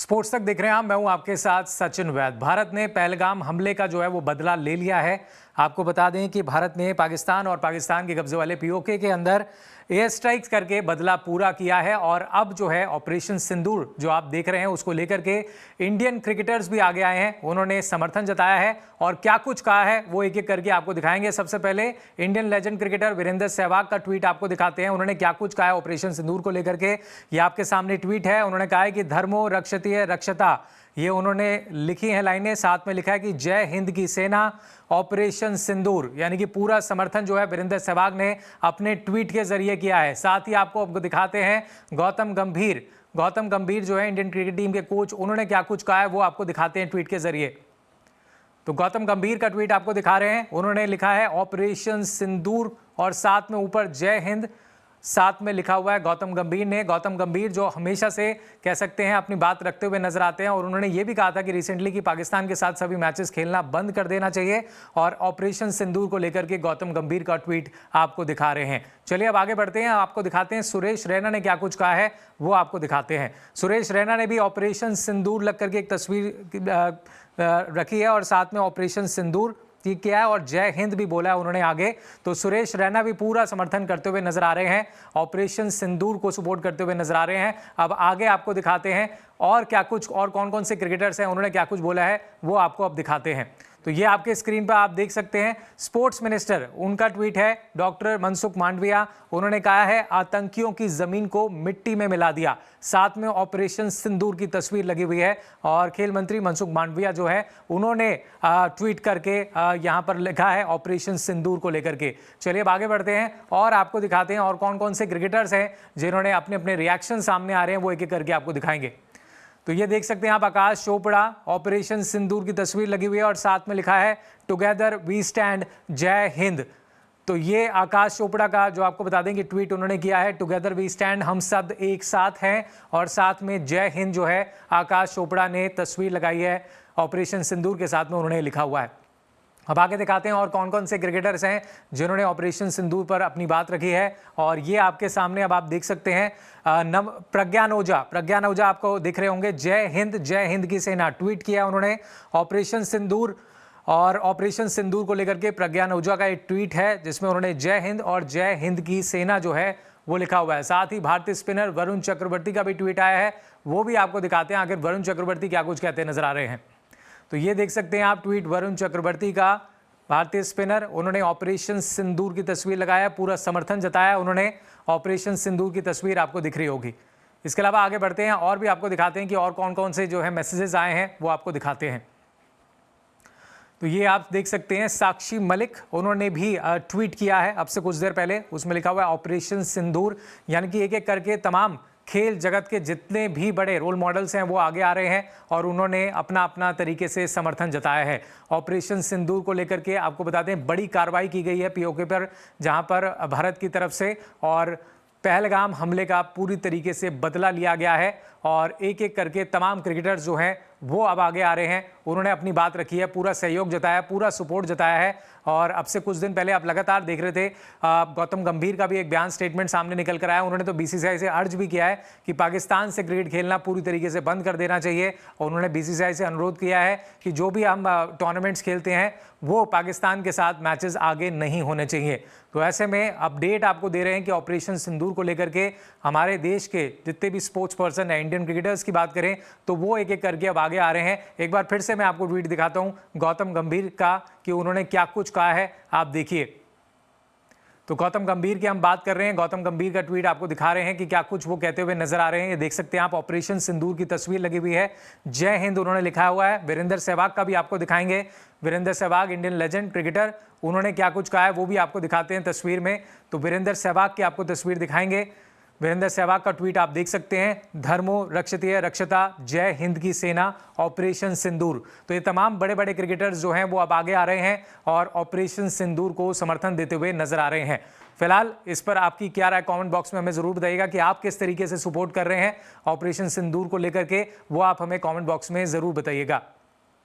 Sports तक देख रहे हैं आप। मैं हूं आपके साथ सचिन वैद। भारत ने पहलगाम हमले का जो है वो बदला ले लिया है। आपको बता दें कि भारत ने पाकिस्तान और पाकिस्तान के कब्जे वाले पीओके के अंदर एयर स्ट्राइक्स करके बदला पूरा किया है और अब जो है ऑपरेशन सिंदूर जो आप देख रहे हैं उसको लेकर के इंडियन क्रिकेटर्स भी आगे आए हैं। उन्होंने समर्थन जताया है और क्या कुछ कहा है वो एक एक करके आपको दिखाएंगे। सबसे पहले Indian legend cricketer Virender Sehwag का ट्वीट आपको दिखाते हैं। उन्होंने क्या कुछ कहा है ऑपरेशन सिंदूर को लेकर के, ये आपके सामने ट्वीट है। उन्होंने कहा है कि धर्मो रक्षतीय रक्षता, ये उन्होंने लिखी है लाइनें। साथ में लिखा है कि जय हिंद की सेना, ऑपरेशन सिंदूर, यानी कि पूरा समर्थन जो है वीरेंद्र सहवाग ने अपने ट्वीट के जरिए किया है। साथ ही आपको दिखाते हैं गौतम गंभीर जो है इंडियन क्रिकेट टीम के कोच, उन्होंने क्या कुछ कहा है वो आपको दिखाते हैं ट्वीट के जरिए। तो गौतम गंभीर का ट्वीट आपको दिखा रहे हैं। उन्होंने लिखा है ऑपरेशन सिंदूर और साथ में ऊपर जय हिंद साथ में लिखा हुआ है गौतम गंभीर ने। गौतम गंभीर जो हमेशा से कह सकते हैं अपनी बात रखते हुए नजर आते हैं और उन्होंने ये भी कहा था कि रिसेंटली कि पाकिस्तान के साथ सभी मैचेस खेलना बंद कर देना चाहिए। और ऑपरेशन सिंदूर को लेकर के गौतम गंभीर का ट्वीट आपको दिखा रहे हैं। चलिए अब आगे बढ़ते हैं, आपको दिखाते हैं सुरेश रैना ने क्या कुछ कहा है वो आपको दिखाते हैं। सुरेश रैना ने भी ऑपरेशन सिंदूर लग करके एक तस्वीर रखी है और साथ में ऑपरेशन सिंदूर किया है और जय हिंद भी बोला है उन्होंने आगे। तो सुरेश रैना भी पूरा समर्थन करते हुए नजर आ रहे हैं, ऑपरेशन सिंदूर को सपोर्ट करते हुए नजर आ रहे हैं। अब आगे आपको दिखाते हैं और क्या कुछ और कौन कौन से क्रिकेटर्स हैं उन्होंने क्या कुछ बोला है वो आपको अब दिखाते हैं। तो ये आपके स्क्रीन पर आप देख सकते हैं। स्पोर्ट्स मिनिस्टर उनका ट्वीट है, डॉक्टर मनसुख मांडविया, उन्होंने कहा है आतंकियों की जमीन को मिट्टी में मिला दिया। साथ में ऑपरेशन सिंदूर की तस्वीर लगी हुई है और खेल मंत्री मनसुख मांडविया जो है उन्होंने ट्वीट करके यहां पर लिखा है ऑपरेशन सिंदूर को लेकर के। चलिए अब आगे बढ़ते हैं और आपको दिखाते हैं और कौन कौन से क्रिकेटर्स हैं जिन्होंने अपने अपने रिएक्शन सामने आ रहे हैं वो एक एक करके आपको दिखाएंगे। तो ये देख सकते हैं आप, आकाश चोपड़ा, ऑपरेशन सिंदूर की तस्वीर लगी हुई है और साथ में लिखा है टुगेदर वी स्टैंड जय हिंद। तो ये आकाश चोपड़ा का जो आपको बता दें कि ट्वीट उन्होंने किया है, टुगेदर वी स्टैंड, हम सब एक साथ हैं, और साथ में जय हिंद जो है आकाश चोपड़ा ने तस्वीर लगाई है ऑपरेशन सिंदूर के साथ में उन्होंने लिखा हुआ है। अब आगे दिखाते हैं और कौन कौन से क्रिकेटर्स हैं जिन्होंने ऑपरेशन सिंदूर पर अपनी बात रखी है। और ये आपके सामने अब आप देख सकते हैं प्रज्ञान ओझा आपको दिख रहे होंगे। जय हिंद की सेना ट्वीट किया उन्होंने ऑपरेशन सिंदूर, और ऑपरेशन सिंदूर को लेकर के प्रज्ञान ओझा का एक ट्वीट है जिसमें उन्होंने जय हिंद और जय हिंद की सेना जो है वो लिखा हुआ है। साथ ही भारतीय स्पिनर वरुण चक्रवर्ती का भी ट्वीट आया है, वो भी आपको दिखाते हैं आखिर वरुण चक्रवर्ती क्या कुछ कहते नजर आ रहे हैं। तो ये देख सकते हैं आप ट्वीट वरुण चक्रवर्ती का, भारतीय स्पिनर, उन्होंने ऑपरेशन सिंदूर की तस्वीर लगाया, पूरा समर्थन जताया उन्होंने। ऑपरेशन सिंदूर की तस्वीर आपको दिख रही होगी। इसके अलावा आगे बढ़ते हैं और भी आपको दिखाते हैं कि और कौन कौन से जो है मैसेजेस आए हैं वो आपको दिखाते हैं। तो ये आप देख सकते हैं साक्षी मलिक, उन्होंने भी ट्वीट किया है अब से कुछ देर पहले, उसमें लिखा हुआ है ऑपरेशन सिंदूर, यानी कि एक एक करके तमाम खेल जगत के जितने भी बड़े रोल मॉडल्स हैं वो आगे आ रहे हैं और उन्होंने अपना अपना तरीके से समर्थन जताया है। ऑपरेशन सिंदूर को लेकर के आपको बता दें बड़ी कार्रवाई की गई है पीओके पर, जहां पर भारत की तरफ से और पहलगाम हमले का पूरी तरीके से बदला लिया गया है और एक एक करके तमाम क्रिकेटर्स जो हैं वो अब आगे आ रहे हैं। उन्होंने अपनी बात रखी है, पूरा सहयोग जताया, पूरा सपोर्ट जताया है। और अब से कुछ दिन पहले आप लगातार देख रहे थे गौतम गंभीर का भी एक बयान स्टेटमेंट सामने निकल कर आया। उन्होंने तो बीसीसीआई से अर्ज भी किया है कि पाकिस्तान से क्रिकेट खेलना पूरी तरीके से बंद कर देना चाहिए और उन्होंने बीसीसीआई से अनुरोध किया है कि जो भी हम टूर्नामेंट्स खेलते हैं वो पाकिस्तान के साथ मैचेस आगे नहीं होने चाहिए। तो ऐसे में अपडेट आपको दे रहे हैं कि ऑपरेशन सिंदूर को लेकर के हमारे देश के जितने भी स्पोर्ट्स पर्सन हैं, इंडियन क्रिकेटर्स की बात करें तो वो एक एक करके अब आगे आ रहे हैं। एक बार फिर से मैं आपको ट्वीट दिखाता हूं गौतम गंभीर का कि उन्होंने क्या कुछ कहा है, आप देखिए। तो गौतम गंभीर की हम बात कर रहे हैं, गौतम गंभीर का ट्वीट आपको दिखा रहे हैं कि क्या कुछ वो कहते हुए नजर आ रहे हैं। ये देख सकते हैं आप, ऑपरेशन सिंदूर की तस्वीर लगी हुई है, जय हिंद उन्होंने लिखा हुआ है। वीरेंद्र सहवाग का भी आपको दिखाएंगे, Virender Sehwag Indian legend cricketer, उन्होंने क्या कुछ कहा है वो भी आपको दिखाते हैं तस्वीर में। तो वीरेंद्र सहवाग की आपको तस्वीर दिखाएंगे। वीरेंद्र सहवाग का ट्वीट आप देख सकते हैं, धर्मो रक्षतीय रक्षता, जय हिंद की सेना, ऑपरेशन सिंदूर। तो ये तमाम बड़े बड़े क्रिकेटर्स जो हैं वो अब आगे आ रहे हैं और ऑपरेशन सिंदूर को समर्थन देते हुए नजर आ रहे हैं। फिलहाल इस पर आपकी क्या राय कमेंट बॉक्स में हमें जरूर बताइएगा कि आप किस तरीके से सपोर्ट कर रहे हैं ऑपरेशन सिंदूर को लेकर के, वो आप हमें कमेंट बॉक्स में जरूर बताइएगा।